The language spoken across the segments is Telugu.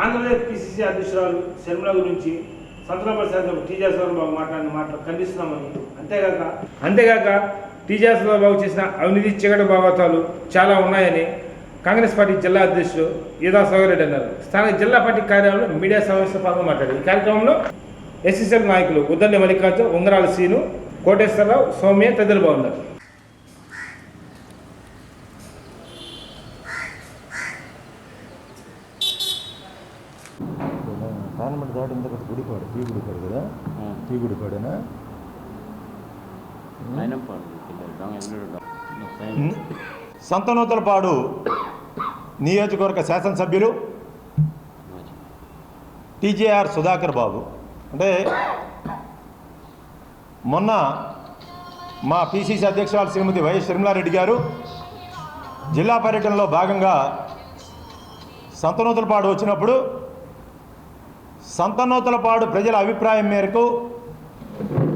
ఆంధ్రప్రదేశ్ పిసిసి అధ్యక్షురాలు శర్మిల గురించి సంతనపల్లి శాసనసభ టీజర్ బాబు మాట్లాడిన మాటలు ఖండిస్తున్నామని, అంతేగాక టీజర్ బాబు చేసిన అవినీతి చీకటి భాగవతాలు చాలా ఉన్నాయని కాంగ్రెస్ పార్టీ జిల్లా అధ్యక్షుడు ఈదా సోగరెడ్డి అన్నారు. స్థానిక జిల్లా పార్టీ కార్యాలయంలో మీడియా సమావేశంలో పాల్గొని మాట్లాడారు. ఈ కార్యక్రమంలో ఎస్సీసీఎల్ నాయకులు ఉద్దర్ని మల్లికార్జున, ఉంగరాల సీను, కోటేశ్వరరావు, సౌమ్య తదితరులు బాగున్నారు. పార్లమెంట్ దాటి ఇంత గుడిపాడు కదా గుడిపాడేనా సంతనూతలపాడు నియోజకవర్గ శాసనసభ్యులు టీజేఆర్ సుధాకర్ బాబు అంటే మొన్న మా పిసిసి అధ్యక్షురాలు శ్రీమతి వైఎస్ షర్మిలారెడ్డి గారు జిల్లా పర్యటనలో భాగంగా సంతనూతలపాడు వచ్చినప్పుడు సంతనూతలపాడు ప్రజల అభిప్రాయం మేరకు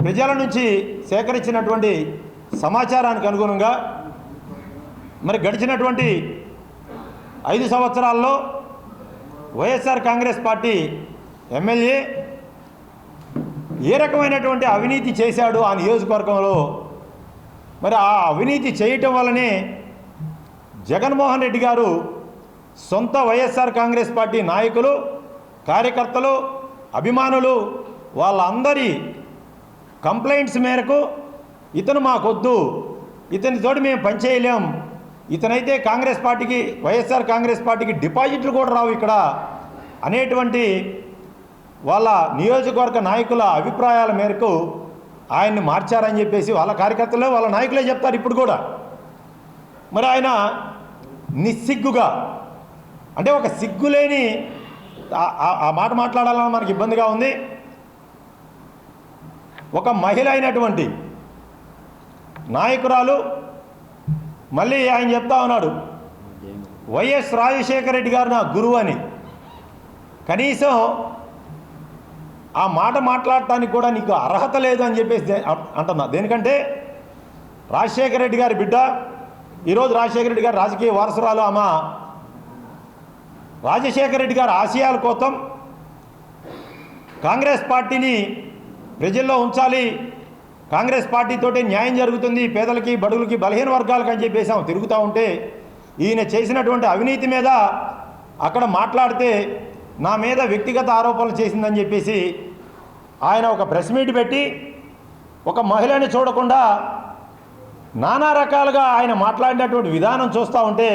ప్రజల నుంచి సేకరించినటువంటి సమాచారానికి అనుగుణంగా మరి గడిచినటువంటి 5 సంవత్సరాల్లో వైఎస్ఆర్ కాంగ్రెస్ పార్టీ ఎమ్మెల్యే ఏ రకమైనటువంటి అవినీతి చేశాడు ఆ నియోజకవర్గంలో, మరి ఆ అవినీతి చేయటం వల్లనే జగన్మోహన్ రెడ్డి గారు సొంత వైఎస్ఆర్ కాంగ్రెస్ పార్టీ నాయకులు, కార్యకర్తలు, అభిమానులు వాళ్ళందరి కంప్లైంట్స్ మేరకు ఇతను మాకొద్దు, ఇతనితోటి మేము పనిచేయలేం, ఇతనైతే కాంగ్రెస్ పార్టీకి వైఎస్ఆర్ కాంగ్రెస్ పార్టీకి డిపాజిట్లు కూడా రావు ఇక్కడ అనేటువంటి వాళ్ళ నియోజకవర్గ నాయకుల అభిప్రాయాల మేరకు ఆయన్ని మార్చారని చెప్పేసి వాళ్ళ కార్యకర్తలు వాళ్ళ నాయకులే చెప్తారు ఇప్పుడు కూడా. మరి ఆయన నిస్సిగ్గుగా అంటే ఒక సిగ్గులేని ఆ మాట మాట్లాడాలని మనకి ఇబ్బందిగా ఉంది. ఒక మహిళ అయినటువంటి నాయకురాలు మళ్ళీ ఆయన చెప్తా ఉన్నాడు వైఎస్ రాజశేఖర రెడ్డి గారు నా గురువు అని. కనీసం ఆ మాట మాట్లాడటానికి కూడా నీకు అర్హత లేదు అని చెప్పేసి అంటున్నా. దేనికంటే రాజశేఖర రెడ్డి గారి బిడ్డ, ఈరోజు రాజశేఖర రెడ్డి గారి రాజకీయ వారసురాలు ఆమె. రాజశేఖర రెడ్డి గారి ఆశయాల కోసం కాంగ్రెస్ పార్టీని ప్రజల్లో ఉంచాలి, కాంగ్రెస్ పార్టీతోటే న్యాయం జరుగుతుంది, పేదలకి, బడుగులకి, బలహీన వర్గాలకు అని చెప్పేసి ఆమె తిరుగుతూ ఉంటే ఈయన చేసినటువంటి అవినీతి మీద అక్కడ మాట్లాడితే నా మీద వ్యక్తిగత ఆరోపణలు చేసిందని చెప్పేసి ఆయన ఒక ప్రెస్ మీట్ పెట్టి ఒక మహిళని చూడకుండా నానా రకాలుగా ఆయన మాట్లాడినటువంటి విధానం చూస్తూ ఉంటే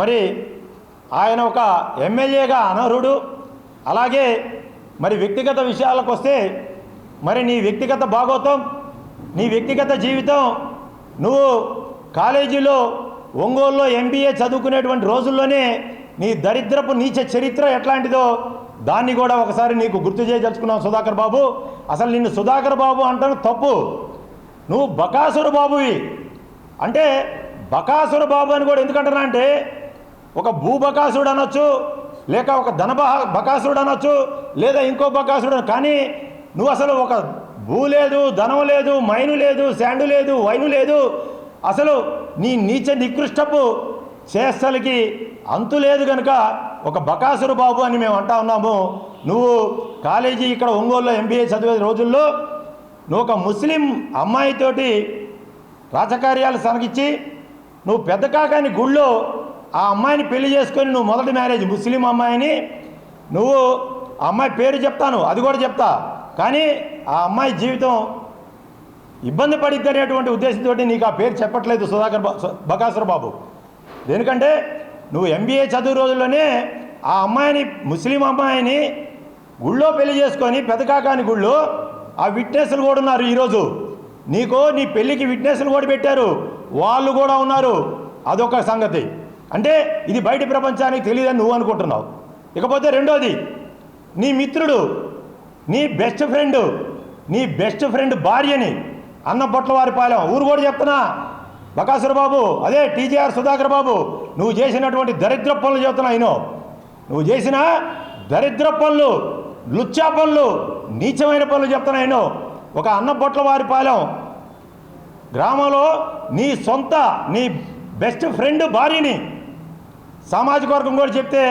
మరి ఆయన ఒక ఎమ్మెల్యేగా అనర్హుడు. అలాగే మరి వ్యక్తిగత విషయాలకు వస్తే మరి నీ వ్యక్తిగత భాగోతం, నీ వ్యక్తిగత జీవితం, నువ్వు కాలేజీలో ఒంగోలులో MBA చదువుకునేటువంటి రోజుల్లోనే నీ దరిద్రపు నీచ చరిత్ర ఎట్లాంటిదో దాన్ని కూడా ఒకసారి నీకు గుర్తు చేయదలుచుకున్నావు సుధాకర్ బాబు. అసలు నిన్ను సుధాకర్ బాబు అంటాను తప్పు, నువ్వు బకాసుర బాబువి. అంటే బకాసుర బాబు అని కూడా ఎందుకంటున్నా అంటే ఒక భూబకాసుడు అనొచ్చు, లేక ఒక బకాసుడు అనొచ్చు, లేదా ఇంకో బకాసుడు. కానీ నువ్వు అసలు ఒక భూ లేదు, ధనం లేదు, మైను లేదు, శాండు లేదు, వైను లేదు, అసలు నీ నీచ నికృష్టపు చేష్టలకి అంతు లేదు కనుక ఒక బకాసురు బాబు అని మేము అంటా ఉన్నాము. నువ్వు కాలేజీ ఇక్కడ ఒంగోలులో MBA చదివే రోజుల్లో నువ్వు ఒక ముస్లిం అమ్మాయితోటి రాజకార్యాలు సనగిచ్చి నువ్వు పెద్ద కాకాని గుళ్ళో ఆ అమ్మాయిని పెళ్లి చేసుకొని నువ్వు మొదటి మ్యారేజ్ ముస్లిం అమ్మాయిని, నువ్వు ఆ అమ్మాయి పేరు చెప్తాను, అది కూడా చెప్తా, కానీ ఆ అమ్మాయి జీవితం ఇబ్బంది పడిద్ది అనేటువంటి ఉద్దేశంతో నీకు ఆ పేరు చెప్పట్లేదు బకాసుర బాబు. దేనికంటే నువ్వు MBA చదువు రోజుల్లోనే ఆ అమ్మాయిని, ముస్లిం అమ్మాయిని గుళ్ళో పెళ్లి చేసుకొని పెదకాకాని గుళ్ళో ఆ విట్నెస్లు కూడా ఉన్నారు. ఈరోజు నీకు నీ పెళ్ళికి విట్నెస్లు కూడా పెట్టారు, వాళ్ళు కూడా ఉన్నారు. అదొక సంగతి. అంటే ఇది బయట ప్రపంచానికి తెలియదని నువ్వు అనుకుంటున్నావు. ఇకపోతే రెండోది, నీ మిత్రుడు, నీ బెస్ట్ ఫ్రెండ్ భార్యని అన్నపొట్లవారిపాలెం ఊరు కూడా చెప్తున్నా బకాసుర బాబు, అదే టీజేఆర్ సుధాకర్ బాబు, నువ్వు చేసినటువంటి దరిద్ర పనులు చెబుతున్నా. నువ్వు చేసిన దరిద్ర పనులు, లుచ్చా పనులు, నీచమైన పనులు చెప్తున్నా. ఒక అన్నపొట్లవారిపాలెం గ్రామంలో నీ బెస్ట్ ఫ్రెండ్ భార్యని సామాజిక వర్గం కూడా చెప్తే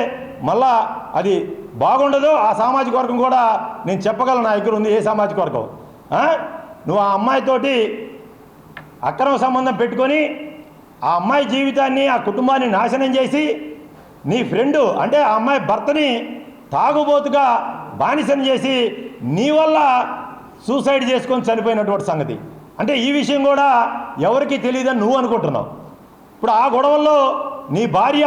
మళ్ళా అది బాగుండదు. ఆ సామాజిక వర్గం కూడా నేను చెప్పగలను, నా దగ్గర ఉంది ఏ సామాజిక వర్గం. నువ్వు ఆ అమ్మాయితోటి అక్రమ సంబంధం పెట్టుకొని ఆ అమ్మాయి జీవితాన్ని, ఆ కుటుంబాన్ని నాశనం చేసి నీ ఫ్రెండు అంటే ఆ అమ్మాయి భర్తని తాగుబోతుగా బానిసను చేసి నీ వల్ల సూసైడ్ చేసుకొని చనిపోయినటువంటి సంగతి. అంటే ఈ విషయం కూడా ఎవరికి తెలియదని నువ్వు అనుకుంటున్నావు. ఇప్పుడు ఆ గొడవల్లో నీ భార్య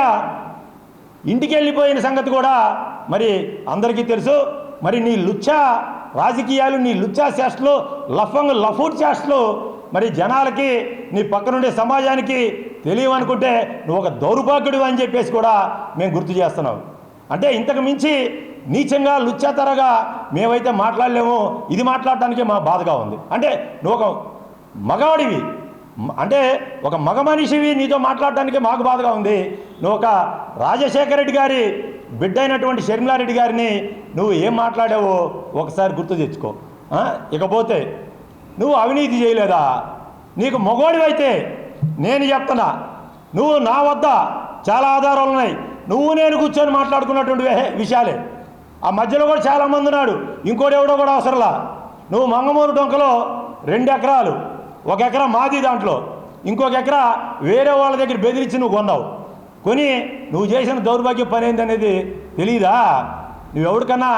ఇంటికి వెళ్ళిపోయిన సంగతి కూడా మరి అందరికీ తెలుసు. మరి నీ లుచ్చా రాజకీయాలు, నీ లుచ్చా చేష్టలు, లఫూట్ చేష్టలు మరి జనాలకి, నీ పక్కనుండే సమాజానికి తెలియవనుకుంటే నువ్వు ఒక దౌర్భాగ్యుడు అని చెప్పేసి కూడా మేము గుర్తు చేస్తున్నాం. అంటే ఇంతకు మించి నీచంగా లుచ్చాతరగా మేమైతే మాట్లాడలేము. ఇది మాట్లాడటానికే మా బాధగా ఉంది. అంటే నువ్వు ఒక మగవాడివి, అంటే ఒక మగ మనిషివి, నీతో మాట్లాడటానికి మాకు బాధగా ఉంది. నువ్వు ఒక రాజశేఖర రెడ్డి గారి బిడ్డ అయినటువంటి షర్మిలారెడ్డి గారిని నువ్వు ఏం మాట్లాడావో ఒకసారి గుర్తు తెచ్చుకో. ఇకపోతే నువ్వు అవినీతి చేయలేదా? నీకు మగవాడివైతే నేను చెప్తున్నా, నువ్వు నా వద్ద చాలా ఆధారాలు ఉన్నాయి. నువ్వు నేను కూర్చొని మాట్లాడుకున్నటువంటి విషయాలే. ఆ మధ్యలో కూడా చాలామంది ఉన్నాడు, ఇంకోటి ఎవడో కూడా అవసరంలా. నువ్వు మంగమూరు డొంకలో 2 ఎకరాలు, 1 ఎకరా మాది, దాంట్లో ఇంకొక ఎకరా వేరే వాళ్ళ దగ్గర బెదిరించి నువ్వు కొన్నావు. కొని నువ్వు చేసిన దౌర్భాగ్య పని ఏందనేది తెలియదా? నువ్వెవరికన్నా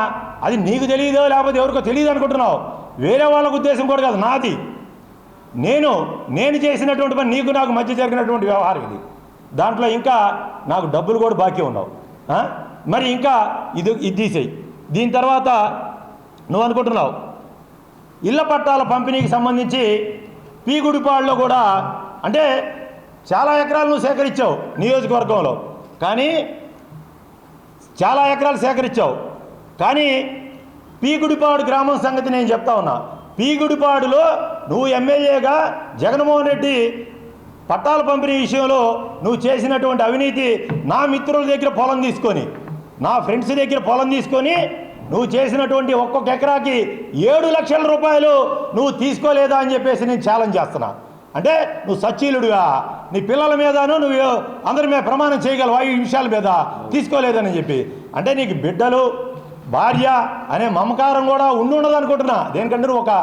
అది నీకు తెలియదో లేకపోతే ఎవరికో తెలియదు అనుకుంటున్నావు. వేరే వాళ్ళకు ఉద్దేశం కూడా కాదు, నాది. నేను చేసినటువంటి పని, నీకు నాకు మధ్య జరిగినటువంటి వ్యవహారం ఇది. దాంట్లో ఇంకా నాకు డబ్బులు కూడా బాకీ ఉన్నావు. మరి ఇంకా ఇది తీసేయి. దీని తర్వాత నువ్వు అనుకుంటున్నావు ఇళ్ల పట్టాల పంపిణీకి సంబంధించి పీగుడిపాడులో కూడా అంటే చాలా ఎకరాలు నువ్వు సేకరించావు నియోజకవర్గంలో, కానీ చాలా ఎకరాలు సేకరించావు. కానీ పీగుడిపాడు గ్రామం సంగతి నేను చెప్తా ఉన్నా. పీగుడిపాడులో నువ్వు ఎమ్మెల్యేగా జగన్మోహన్ రెడ్డి పట్టాల పంపిణీ విషయంలో నువ్వు చేసినటువంటి అవినీతి, నా మిత్రుల దగ్గర పొలం తీసుకొని, నా ఫ్రెండ్స్ దగ్గర పొలం తీసుకొని నువ్వు చేసినటువంటి ఒక్కొక్క ఎకరాకి 7 లక్షల రూపాయలు నువ్వు తీసుకోలేదా అని చెప్పేసి నేను ఛాలెంజ్ చేస్తున్నా. అంటే నువ్వు సచ్చీలుడిగా నీ పిల్లల మీదను నువ్వు అందరి మీద ప్రమాణం చేయగలవా ఈ విషయాల మీద తీసుకోలేదని చెప్పి? అంటే నీకు బిడ్డలు, భార్య అనే మమకారం కూడా ఉండదు అనుకుంటున్నా. దేనికంటే నువ్వు ఒక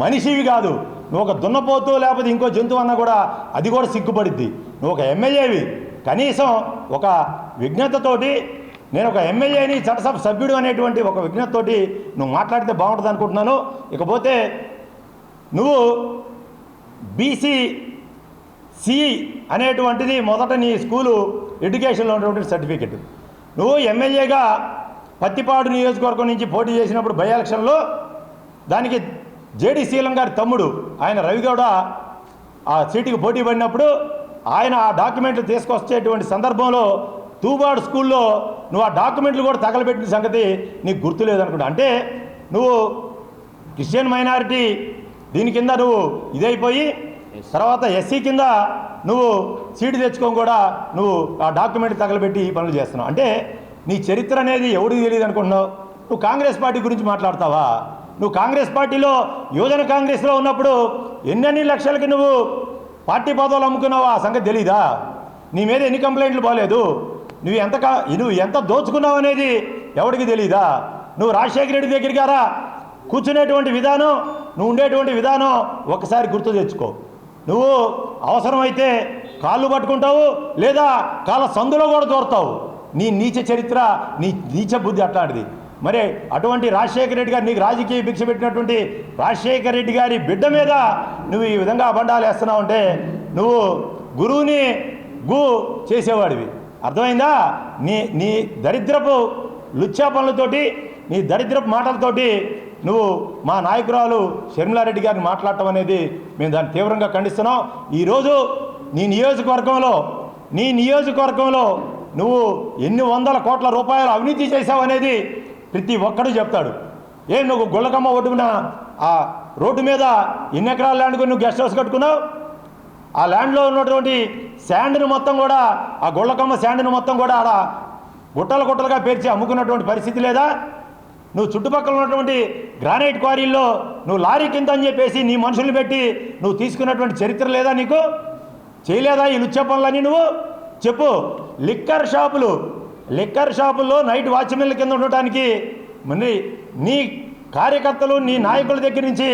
మనిషివి కాదు, నువ్వు ఒక దున్నపోతు లేకపోతే ఇంకో జంతువు అన్నా కూడా అది కూడా సిగ్గుపడిద్ది. నువ్వు ఒక ఎమ్మెల్యేవి, కనీసం ఒక విజ్ఞతతోటి నేను ఒక ఎమ్మెల్యేని, చట్టసభ సభ్యుడు అనేటువంటి ఒక విజ్ఞతతోటి నువ్వు మాట్లాడితే బాగుంటుంది అనుకుంటున్నాను. ఇకపోతే నువ్వు BCC అనేటువంటిది మొదట నీ స్కూలు ఎడ్యుకేషన్లో ఉన్నటువంటి సర్టిఫికెట్. నువ్వు ఎమ్మెల్యేగా పత్తిపాడు నియోజకవర్గం నుంచి పోటీ చేసినప్పుడు బై ఎలక్షన్లో దానికి జేడి శీలం గారి తమ్ముడు ఆయన రవిగౌడ ఆ సీటుకి పోటీ పడినప్పుడు ఆయన ఆ డాక్యుమెంట్లు తీసుకొచ్చేటువంటి సందర్భంలో తూబాడు స్కూల్లో నువ్వు ఆ డాక్యుమెంట్లు కూడా తగలబెట్టిన సంగతి నీకు గుర్తులేదనుకుంటా. అంటే నువ్వు క్రిస్టియన్ మైనారిటీ దీని కింద నువ్వు ఇదైపోయి తర్వాత SC కింద నువ్వు సీటు తెచ్చుకొని కూడా నువ్వు ఆ డాక్యుమెంట్ తగలబెట్టి ఈ పనులు చేస్తున్నావు. అంటే నీ చరిత్ర అనేది ఎవడికి తెలియదు అనుకుంటున్నావు. నువ్వు కాంగ్రెస్ పార్టీ గురించి మాట్లాడతావా? నువ్వు కాంగ్రెస్ పార్టీలో యువజన కాంగ్రెస్లో ఉన్నప్పుడు ఎన్ని లక్షలకి నువ్వు పార్టీ పదవులు అమ్ముకున్నావా ఆ సంగతి తెలీదా? నీ మీద ఎన్ని కంప్లైంట్లు పోలేదు, నువ్వు ఎంత దోచుకున్నావు అనేది ఎవరికి తెలీదా? నువ్వు రాజశేఖర రెడ్డి దగ్గరికి గారా కూర్చునేటువంటి విధానం, నువ్వు ఉండేటువంటి విధానం ఒకసారి గుర్తు తెచ్చుకో. నువ్వు అవసరమైతే కాళ్ళు పట్టుకుంటావు, లేదా కాళ్ళ సందులో కూడా దూరతావు. నీ నీచ చరిత్ర, నీ నీచ బుద్ధి అట్లాంటిది. మరి అటువంటి రాజశేఖర రెడ్డి గారు, నీకు రాజకీయ భిక్ష పెట్టినటువంటి రాజశేఖర రెడ్డి గారి బిడ్డ మీద నువ్వు ఈ విధంగా అబండాలు వేస్తున్నావు అంటే నువ్వు గురువుని చేసేవాడివి. అర్థమైందా? నీ దరిద్రపు లుచ్చా పనులతోటి, నీ దరిద్రపు మాటలతోటి నువ్వు మా నాయకురాలు షర్మిలారెడ్డి గారిని మాట్లాడటం అనేది మేము దాన్ని తీవ్రంగా ఖండిస్తున్నాం. ఈరోజు నీ నియోజకవర్గంలో నువ్వు ఎన్ని వందల కోట్ల రూపాయలు అవినీతి చేశావు అనేది ప్రతి ఒక్కడూ చెప్తాడు. నువ్వు గుళ్ళకమ్మ ఒడ్డున ఆ రోడ్డు మీద ఎన్ని ఎకరాల ల్యాండ్ నువ్వు గెస్ట్ హౌస్ కట్టుకున్నావు? ఆ ల్యాండ్లో ఉన్నటువంటి శాండ్ను మొత్తం కూడా, ఆ గుళ్ళకమ్మ శాండ్ను మొత్తం కూడా ఆడ గుట్టలుగా పేర్చి అమ్ముకున్నటువంటి పరిస్థితి లేదా? నువ్వు చుట్టుపక్కల ఉన్నటువంటి గ్రానైట్ క్వారీల్లో నువ్వు లారీ కింద అని చెప్పేసి నీ మనుషుల్ని పెట్టి నువ్వు తీసుకున్నటువంటి చరిత్ర లేదా? నీకు చేయలేదా ఈ లుచ్చ పనులని? నువ్వు చెప్పు. లిక్కర్ షాపులు లిక్కర్ షాపుల్లో నైట్ వాచ్మెన్ల కింద ఉండటానికి మరి నీ కార్యకర్తలు నీ నాయకుల దగ్గర నుంచి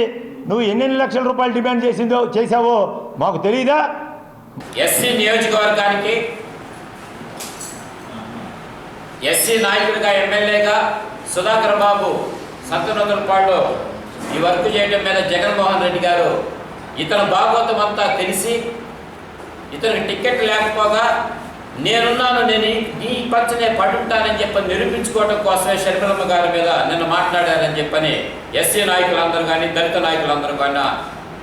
నువ్వు ఎన్నెన్ని లక్షల రూపాయలు డిమాండ్ చేశావో మాకు తెలియదా? ఎస్సీ నియోజకవర్గానికి ఎస్సీ నాయకుడిగా ఎమ్మెల్యేగా సుధాకర్ బాబు సంతనూతలపాడులో ఈ వర్క్ చేయడం మీద జగన్మోహన్ రెడ్డి గారు ఇతను భాగవతం అంతా తెలిసి ఇతనికి టికెట్ లేకపోగా నేనున్నాను, నేను ఈ పచ్చనే పడుంటానని చెప్పి నిరూపించుకోవడం కోసమే షర్మిలమ్మ గారి మీద నిన్న మాట్లాడారని చెప్పని ఎస్సీ నాయకులందరూ కానీ దళిత నాయకులందరూ కానీ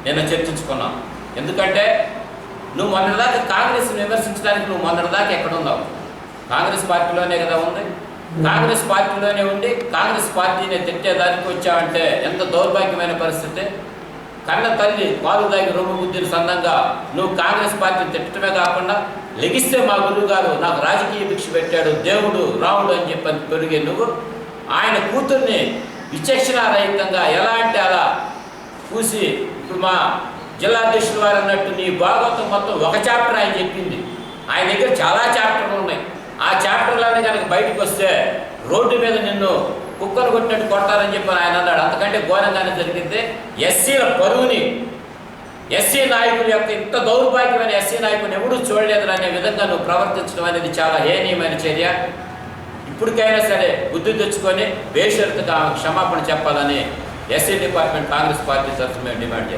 నిన్న చర్చించుకున్నాం. ఎందుకంటే నువ్వు మొన్నటిదాకా కాంగ్రెస్ని విమర్శించడానికి నువ్వు మొన్నటిదాకా ఎక్కడున్నావు? కాంగ్రెస్ పార్టీలోనే కదా ఉంది. కాంగ్రెస్ పార్టీలోనే ఉండి కాంగ్రెస్ పార్టీని తిట్టేదానికి వచ్చావంటే ఎంత దౌర్భాగ్యమైన పరిస్థితి. కన్న తల్లి పాలు దాగి రొమ్ము బుద్ధిన సందంగా నువ్వు కాంగ్రెస్ పార్టీని తిట్టడమే కాకుండా లెగిస్తే మా గురువు గారు నాకు రాజకీయ భిక్ష పెట్టాడు, దేవుడు రాముడు అని చెప్పని పెరిగే నువ్వు ఆయన కూతుర్ని విచక్షణారహితంగా ఎలా అంటే అలా చూసి ఇప్పుడు మా జిల్లా అధ్యక్షుల వారు అన్నట్టు నీ భాగవతం మొత్తం ఒక చాప్టర్ ఆయన చెప్పింది. ఆయన దగ్గర చాలా చాప్టర్లు ఉన్నాయి. ఆ చాప్టర్లోనే కనుక బయటకు వస్తే రోడ్డు మీద నిన్ను కుక్కలు కొట్టినట్టు కొడతారని చెప్పి ఆయన అన్నాడు. అంతకంటే ఘోరంగానే జరిగితే ఎస్సీల పరువుని ఎస్సీ నాయకుల యొక్క ఇంత దౌర్భాగ్యమైన ఎస్సీ నాయకుని ఎవడూ చూడలేదు అనే విధంగా నువ్వు ప్రవర్తించడం అనేది చాలా హేనీయమైన చర్య. ఇప్పటికైనా సరే బుద్ధి తెచ్చుకొని బేషరతుగా క్షమాపణ చెప్పాలని ఎస్సీ డిపార్ట్మెంట్ కాంగ్రెస్ పార్టీ తరఫున మేము డిమాండ్ చేస్తాం.